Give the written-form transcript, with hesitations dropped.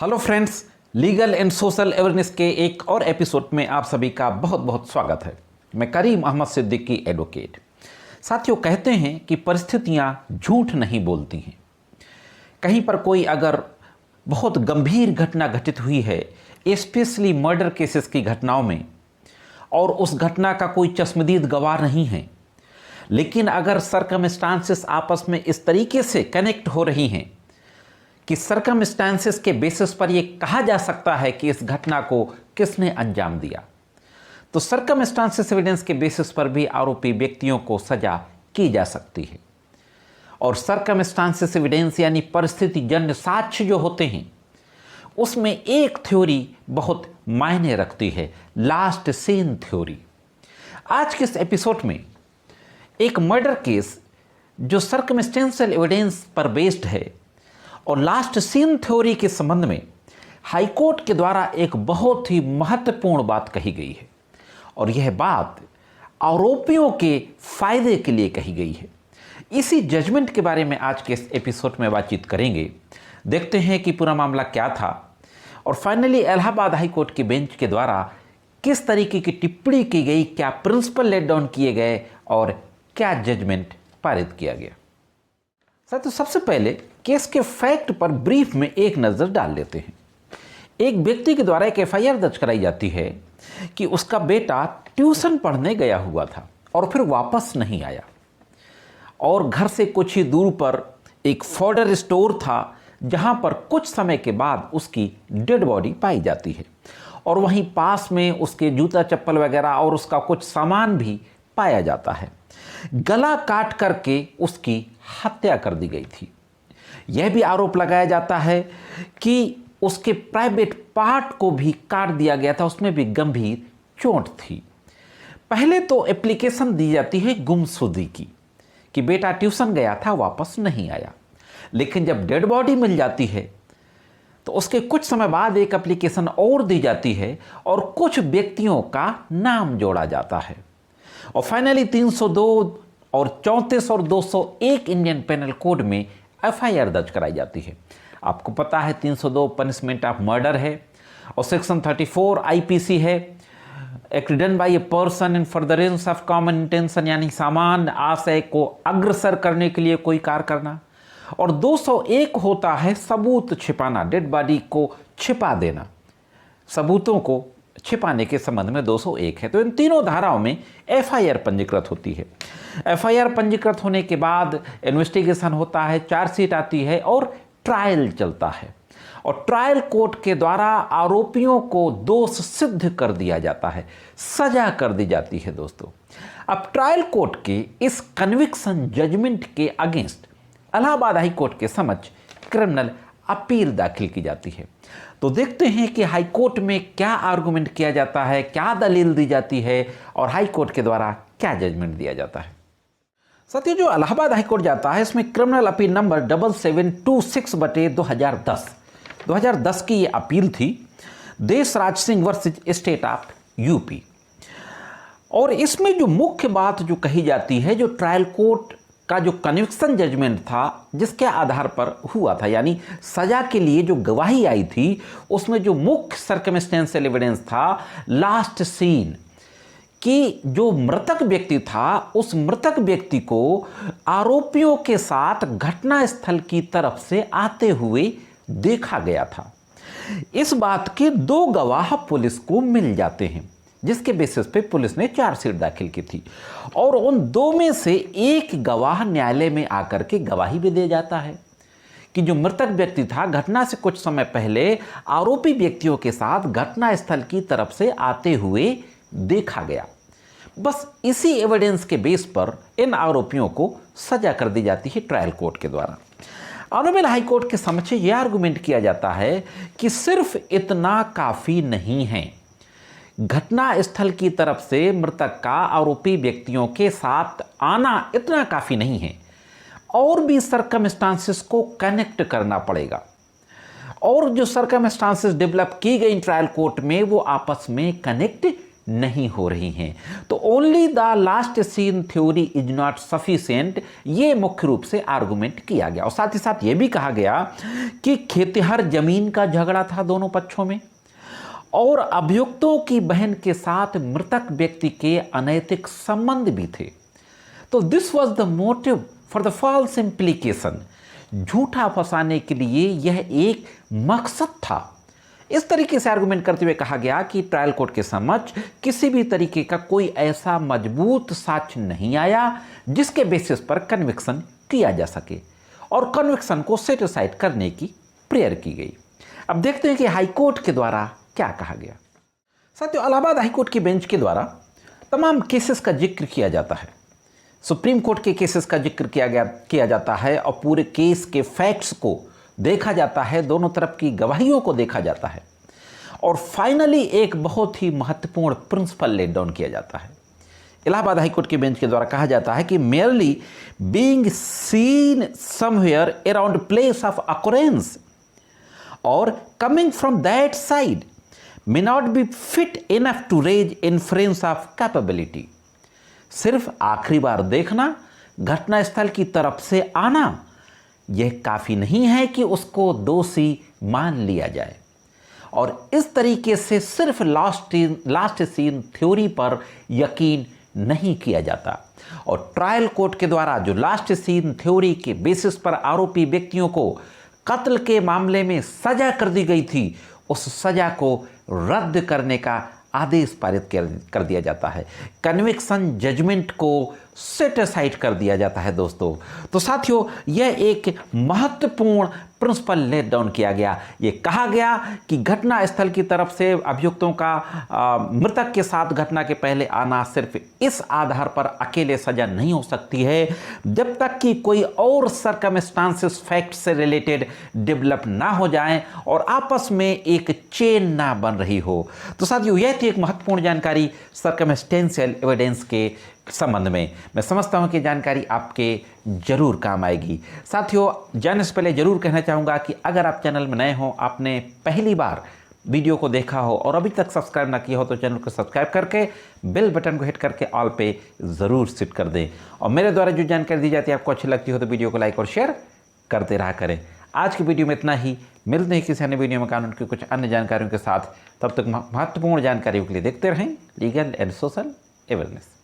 Hello friends, legal and social awareness के एक और एपिसोड में आप सभी का बहुत बहुत स्वागत है। मैं करीम अहमद सिद्दीकी एडवोकेट। साथियों, कहते हैं कि परिस्थितियां झूठ नहीं बोलती हैं। कहीं पर कोई अगर बहुत गंभीर घटना घटित हुई है, स्पेशली मर्डर केसेस की घटनाओं में, और उस घटना का कोई चश्मदीद गवाह नहीं है, लेकिन अगर सर्कमस्टांसेस आपस में इस तरीके से कनेक्ट हो रही हैं कि सर्कमस्टांसेस के बेसिस पर यह कहा जा सकता है कि इस घटना को किसने अंजाम दिया, तो सर्कमस्टांसेस एविडेंस के बेसिस पर भी आरोपी व्यक्तियों को सजा की जा सकती है। और सर्कमस्टांसेस एविडेंस यानी परिस्थिति जन्य साक्ष्य जो होते हैं, उसमें एक थ्योरी बहुत मायने रखती है, लास्ट सीन थ्योरी। आज के इस एपिसोड में एक मर्डर केस जो सर्कमस्टेंशियल एविडेंस पर बेस्ड है और लास्ट सीन थ्योरी के संबंध में हाईकोर्ट के द्वारा एक बहुत ही महत्वपूर्ण बात कही गई है, और यह बात आरोपियों के फायदे के लिए कही गई है। इसी जजमेंट के बारे में आज के इस एपिसोड में बातचीत करेंगे। देखते हैं कि पूरा मामला क्या था और फाइनली इलाहाबाद हाईकोर्ट की बेंच के द्वारा किस तरीके की टिप्पणी की गई, क्या प्रिंसिपल लेट डाउन किए गए और क्या जजमेंट पारित किया गया। साथियों, सबसे पहले केस के फैक्ट पर ब्रीफ में एक नज़र डाल लेते हैं। एक व्यक्ति के द्वारा एक एफआईआर दर्ज कराई जाती है कि उसका बेटा ट्यूशन पढ़ने गया हुआ था और फिर वापस नहीं आया, और घर से कुछ ही दूर पर एक फॉडर स्टोर था जहां पर कुछ समय के बाद उसकी डेड बॉडी पाई जाती है, और वहीं पास में उसके जूता चप्पल वगैरह और उसका कुछ सामान भी पाया जाता है। गला काट करके उसकी हत्या कर दी गई थी। यह भी आरोप लगाया जाता है कि उसके प्राइवेट पार्ट को भी काट दिया गया था, उसमें भी गंभीर चोट थी। पहले तो एप्लीकेशन दी जाती है गुमशुदगी की कि बेटा ट्यूशन गया था, वापस नहीं आया, लेकिन जब डेड बॉडी मिल जाती है तो उसके कुछ समय बाद एक एप्लीकेशन और दी जाती है और कुछ व्यक्तियों का नाम जोड़ा जाता है, और फाइनली 302 और 34 और 201 इंडियन पेनल कोड में एफआईआर दर्ज कराई जाती है। आपको पता है 302 पनिशमेंट ऑफ मर्डर है और सेक्शन 34 आईपीसी है, act done by a person in furtherance of common intention, यानी सामान्य आशय को अग्रसर करने के लिए कोई कार्य करना, और 201 होता है सबूत छिपाना, डेड बॉडी को छिपा देना। सबूतों को छिपाने के संबंध में 201 है। तो इन तीनों धाराओं में एफआईआर पंजीकृत होती है। एफआईआर पंजीकृत होने के बाद इन्वेस्टिगेशन होता है, चार्जशीट आती है और ट्रायल चलता है, और ट्रायल कोर्ट के द्वारा आरोपियों को दोष सिद्ध कर दिया जाता है, सजा कर दी जाती है। दोस्तों, अब ट्रायल कोर्ट के इस कन्विक्शन जजमेंट के अगेंस्ट इलाहाबाद हाई कोर्ट के समक्ष क्रिमिनल अपील दाखिल की जाती है। तो देखते हैं कि हाई कोर्ट में क्या आर्गुमेंट किया जाता है, क्या दलील दी जाती है और हाई कोर्ट के द्वारा क्या जजमेंट दिया जाता है। साथियों, जो इलाहाबाद हाई कोर्ट जाता है, इसमें क्रिमिनल अपील नंबर 7726/2010 2010 की ये अपील थी, Deshraj Singh versus state of UP. और इसमें जो मुख्य बात जो कही जाती है, जो ट्रायल कोर्ट का जो कन्विक्शन जजमेंट था जिसके आधार पर हुआ था, यानी सजा के लिए जो गवाही आई थी, उसमें जो मुख्य सर्कमस्टेंशियल एविडेंस था लास्ट सीन, कि जो मृतक व्यक्ति था उस मृतक व्यक्ति को आरोपियों के साथ घटना स्थल की तरफ से आते हुए देखा गया था। इस बात के 2 गवाह पुलिस को मिल जाते हैं, जिसके बेसिस पे पुलिस ने चार्जशीट दाखिल की थी, और उन 2 में से एक गवाह न्यायालय में आकर के गवाही भी दे जाता है कि जो मृतक व्यक्ति था घटना से कुछ समय पहले आरोपी व्यक्तियों के साथ घटना स्थल की तरफ से आते हुए देखा गया। बस इसी एविडेंस के बेस पर इन आरोपियों को सजा कर दी जाती है ट्रायल कोर्ट के द्वारा। ऑनरेबल हाई कोर्ट के समक्ष यह आर्गुमेंट किया जाता है कि सिर्फ इतना काफ़ी नहीं है, घटना स्थल की तरफ से मृतक का आरोपी व्यक्तियों के साथ आना इतना काफ़ी नहीं है, और भी सर्कमस्टांसेस को कनेक्ट करना पड़ेगा, और जो सर्कमस्टांसेस डेवलप की गई ट्रायल कोर्ट में वो आपस में कनेक्ट नहीं हो रही हैं। तो only the last seen theory is not sufficient, ये मुख्य रूप से आर्गुमेंट किया गया। और साथ ही साथ ये भी कहा गया कि खेतिहर जमीन का झगड़ा था दोनों पक्षों में, और अभियुक्तों की बहन के साथ मृतक व्यक्ति के अनैतिक संबंध भी थे। तो this was the motive for the false implication, झूठा फंसाने के लिए यह एक मकसद था। इस तरीके से आर्गुमेंट करते हुए कहा गया कि ट्रायल कोर्ट के समक्ष किसी भी तरीके का कोई ऐसा मजबूत साक्ष्य नहीं आया जिसके बेसिस पर कन्विक्शन किया जा सके, और कन्विक्शन को सेट असाइड करने की प्रेयर की गई। अब देखते हैं कि हाईकोर्ट के द्वारा क्या कहा गया। साथियों, इलाहाबाद हाईकोर्ट की बेंच के द्वारा तमाम केसेस का जिक्र किया जाता है। सुप्रीम कोर्ट के केसेस का जिक्र किया जाता है, और पूरे केस के फैक्ट्स को देखा जाता है, दोनों तरफ की गवाहियों को देखा जाता है, और फाइनली एक बहुत ही महत्वपूर्ण प्रिंसिपल लेट डाउन किया जाता है। इलाहाबाद हाईकोर्ट के बेंच के द्वारा कहा जाता है कि merely being seen somewhere around place of occurrence और coming from that side may not be fit enough to raise inference of capability। सिर्फ आखिरी बार देखना, घटनास्थल की तरफ से आना, यह काफ़ी नहीं है कि उसको दोषी मान लिया जाए। और इस तरीके से सिर्फ लास्ट सीन थ्योरी पर यकीन नहीं किया जाता, और ट्रायल कोर्ट के द्वारा जो लास्ट सीन थ्योरी के बेसिस पर आरोपी व्यक्तियों को कत्ल के मामले में सजा कर दी गई थी, उस सजा को रद्द करने का आदेश पारित कर दिया जाता है। कन्विक्शन जजमेंट को सेट असाइड कर दिया जाता है दोस्तों। तो साथियों, यह एक महत्वपूर्ण प्रिंसिपल लेट डाउन किया गया। ये कहा गया कि घटना स्थल की तरफ से अभियुक्तों का मृतक के साथ घटना के पहले आना सिर्फ इस आधार पर अकेले सजा नहीं हो सकती है जब तक कि कोई और सर्कमस्टांसेस फैक्ट से रिलेटेड डेवलप ना हो जाए और आपस में एक चेन ना बन रही हो। तो साथियों, यह थी एक महत्वपूर्ण जानकारी सर्कमस्टेंशियल एविडेंस के संबंध में। मैं समझता हूं कि जानकारी आपके जरूर काम आएगी। साथियों, जाने से पहले जरूर कहना चाहूँगा कि अगर आप चैनल में नए हो, आपने पहली बार वीडियो को देखा हो और अभी तक सब्सक्राइब ना किया हो, तो चैनल को सब्सक्राइब करके बेल बटन को हिट करके ऑल पे ज़रूर सेट कर दें। और मेरे द्वारा जो जानकारी दी जाती है आपको अच्छी लगती हो तो वीडियो को लाइक और शेयर करते रहा करें। आज की वीडियो में इतना ही। मिलते हैं किसी अन्य वीडियो में कानून की कुछ अन्य जानकारियों के साथ। तब तक महत्वपूर्ण जानकारियों के लिए देखते रहें लीगल एंड सोशल अवेयरनेस।